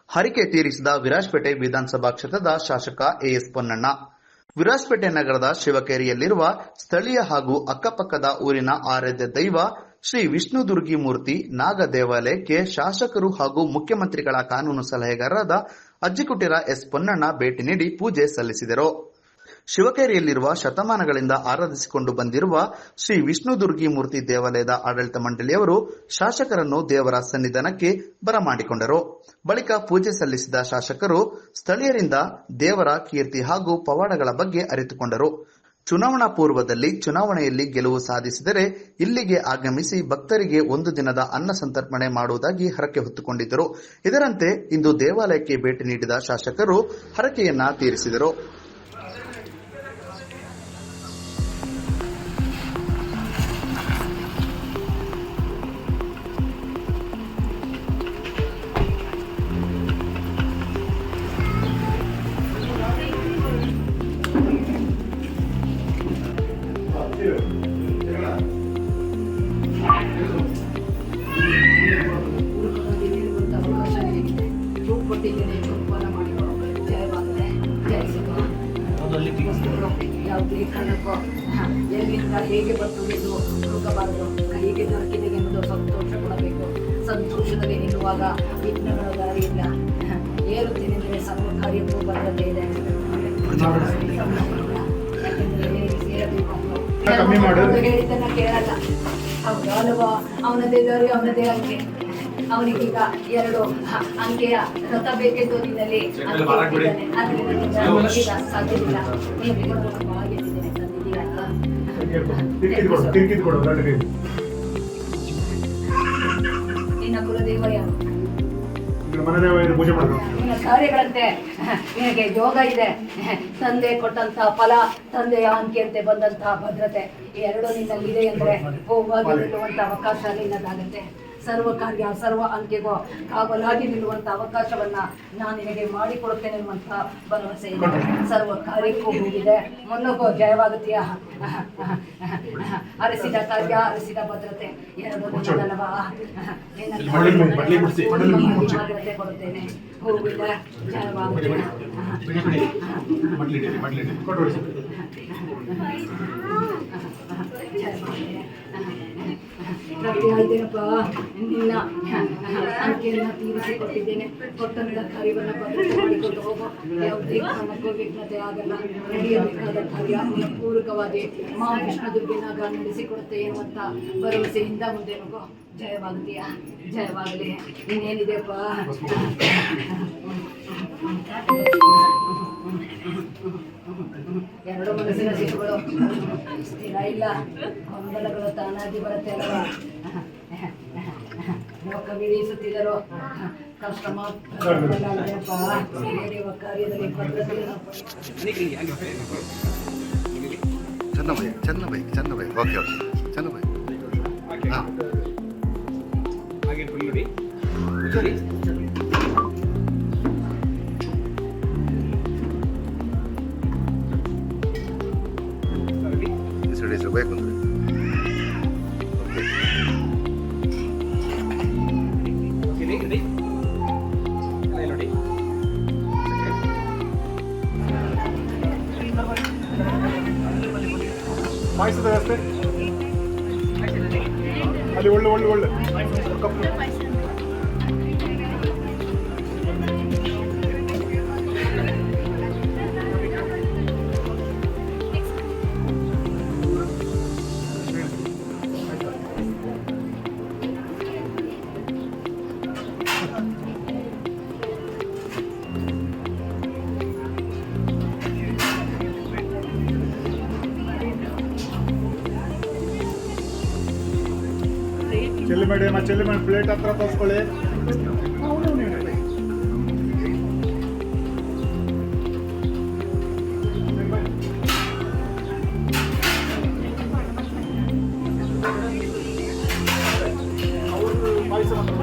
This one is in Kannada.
ಹರಿಕೆ ತೀರಿಸಿದ ವಿರಾಜಪೇಟೆ ವಿಧಾನಸಭಾ ಕ್ಷೇತ್ರದ ಶಾಸಕ ಎಎಸ್ ಪೊನ್ನಣ್ಣ. ವಿರಾಜಪೇಟೆ ನಗರದ ಶಿವಕೇರಿಯಲ್ಲಿರುವ ಸ್ಥಳೀಯ ಹಾಗೂ ಅಕ್ಕಪಕ್ಕದ ಊರಿನ ಆರಾಧ್ಯ ದೈವ ಶ್ರೀ ವಿಷ್ಣುದುರ್ಗಿ ಮೂರ್ತಿ ನಾಗ ದೇವಾಲಯಕ್ಕೆ ಶಾಸಕರು ಹಾಗೂ ಮುಖ್ಯಮಂತ್ರಿಗಳ ಕಾನೂನು ಸಲಹೆಗಾರರಾದ ಅಜ್ಜಿಕುಟೀರ ಎಸ್ ಪೊನ್ನಣ್ಣ ಭೇಟಿ ನೀಡಿ ಪೂಜೆ ಸಲ್ಲಿಸಿದರು. ಶಿವಕೇರಿಯಲ್ಲಿರುವ ಶತಮಾನಗಳಿಂದ ಆರಾಧಿಸಿಕೊಂಡು ಬಂದಿರುವ ಶ್ರೀ ವಿಷ್ಣುದುರ್ಗಿ ಮೂರ್ತಿ ದೇವಾಲಯದ ಆಡಳಿತ ಮಂಡಳಿಯವರು ಶಾಸಕರನ್ನು ದೇವರ ಸನ್ನಿಧಾನಕ್ಕೆ ಬರಮಾಡಿಕೊಂಡರು. ಬಳಿಕ ಪೂಜೆ ಸಲ್ಲಿಸಿದ ಶಾಸಕರು ಸ್ಥಳೀಯರಿಂದ ದೇವರ ಕೀರ್ತಿ ಹಾಗೂ ಪವಾಡಗಳ ಬಗ್ಗೆ ಅರಿತುಕೊಂಡರು. ಚುನಾವಣಾ ಪೂರ್ವದಲ್ಲಿ ಚುನಾವಣೆಯಲ್ಲಿ ಗೆಲುವು ಸಾಧಿಸಿದರೆ ಇಲ್ಲಿಗೆ ಆಗಮಿಸಿ ಭಕ್ತರಿಗೆ ಒಂದು ದಿನದ ಅನ್ನ ಸಂತರ್ಪಣೆ ಮಾಡುವುದಾಗಿ ಹರಕೆ ಹೊತ್ತುಕೊಂಡಿದ್ದರು. ಇದರಂತೆ ಇಂದು ದೇವಾಲಯಕ್ಕೆ ಭೇಟಿ ನೀಡಿದ ಶಾಸಕರು ಹರಕೆಯನ್ನ ತೀರಿಸಿದರು. ಯಾವುದೇ ಕಾರಣಕ್ಕೂ ಎಲ್ಲಿಂದ ಹೇಗೆ ಬರ್ತುವುದು ಹೋಗಬಾರದು. ಕೈಗೆ ದೊರಕಿದೆ ಎಂಬುದು ಸಂತೋಷ ಕೊಡಬೇಕು. ಸಂತೋಷದಲ್ಲಿ ನಿಲ್ಲುವಾಗ ವಿಘ್ನಗಳ ದಾರಿ ಇಲ್ಲ. ಏರುತ್ತಿನೆಂದರೆ ಸರ್ವ ಕಾರ್ಯಕ್ಕೂ ಭದ್ರತೆ ಇದೆ. ಯಾಕೆಂದರೆ ಸೇರಬೇಕು ಹೇಳಿದ್ದನ್ನ ಕೇಳಲ್ಲ. ಹೌದು ಅಲ್ವಾ? ಅವನದೇ ದಾರಿ, ಅವನದೇ ಅಂಕೆ. ಅವನಿಗೀಗ 2 ಅಂಕೆಯ ರಥ ಬೇಕೆಂದು ನಿನ್ನಲ್ಲಿ ಸಾಧ್ಯವಿಲ್ಲ. ನಿನ್ನ ಕುಲದೇವ ಯಾರು? ನಿನ್ನ ಕಾರ್ಯಗಳಂತೆ ನಿನಗೆ ಯೋಗ ಇದೆ. ತಂದೆ ಕೊಟ್ಟಂತಹ ಫಲ, ತಂದೆಯ ಅಂಕೆಯಂತೆ ಬಂದಂತಹ ಭದ್ರತೆ, ಈ 2 ನಿನ್ನಲ್ಲಿದೆ ಎಂದರೆ ಹೋಗುವಾಗಿ ನಿಲ್ಲುವಂತ ಅವಕಾಶ ನಿನ್ನದಾಗತ್ತೆ. ಸರ್ವ ಕಾರ್ಯ ಸರ್ವ ಅಂಕೆಗೂ ಕಾವಲಾಗಿ ನಿಲ್ಲುವಂತ ಅವಕಾಶವನ್ನ ನಾನು ನಿನಗೆ ಮಾಡಿಕೊಡುತ್ತೇನೆ ಎನ್ನುವಂತ ಭರವಸೆ ಇದೆ. ಸರ್ವ ಕಾರ್ಯಕ್ಕೂ ಹೋಗಿದೆ. ಮುನ್ನೋಗೋ ಜಯವಾಗುತ್ತೀಯ. ಅರಸಿದ ಕಾರ್ಯ, ಅರಸಿದ ಭದ್ರತೆ 2 ನಿನ್ನದಲ್ಲವಾ? ಭದ್ರತೆ ಕೊಡುತ್ತೇನೆ. ಹೋಗಿಲ್ಲ ಜಯವಾಗುತ್ತೀಯ. ಇದ್ದೇನಪ್ಪ, ನಿನ್ನ ಅಂಕೆಯನ್ನ ತೀರಿಸಿಕೊಟ್ಟಿದ್ದೇನೆ. ಕೊಟ್ಟಂತ ಕಾರ್ಯವನ್ನು ಭದ್ರತೆ ಮಾಡಿಕೊಂಡು ಹೋಗೋ. ಯಾವುದೇ ಕಾರಣಕ್ಕೂ ವಿಘ್ನತೆ ಆಗಲ್ಲ. ನಡೆಯಬೇಕಾದ ಕಾರ್ಯ ಪೂರಕವಾಗಿ ಮಾ ವಿಷ್ಣುದುರ್ಗಿನಾಗ ನಡೆಸಿಕೊಡುತ್ತೆ ಎನ್ನುವಂತ ಭರವಸೆಯಿಂದ ಮುಂದೆ ಹೋಗೋ. ಜಯವಾಗುತ್ತೀಯ. ಜಯವಾಗಲಿ. ಇನ್ನೇನಿದೆಯಪ್ಪ? ಎರಡು ಮನಸ್ಸಿನ ಸಿಕ್ಕುಗಳು ಸ್ಥಿರ ಇಲ್ಲ. ಗೊಂದಲಗಳು ತಾನಾಗಿ ಬರುತ್ತೆ ಅಲ್ವಾ? ಲೋಕ ಬೀಳಿಸುತ್ತಿದ್ದರು ಕಷ್ಟ ಮಾತ್ರ ನಡೆಯುವ ಕಾರ್ಯದಲ್ಲಿ ಭದ್ರತೆ. ಬೇಕು ಪಾಯಸದ ವ್ಯವಸ್ಥೆ ಅಲ್ಲಿ ಒಳ್ಳೆ ಕಪ್ಪು ಚೆಲ್ಲಿ ಮಾಡಿ ಪ್ಲೇಟ್ ಹತ್ರ ತೋರಿಸ್ಕೊಳ್ಳಿ. ಅವರು ಪಾಯಸ ಮಾತ್ರ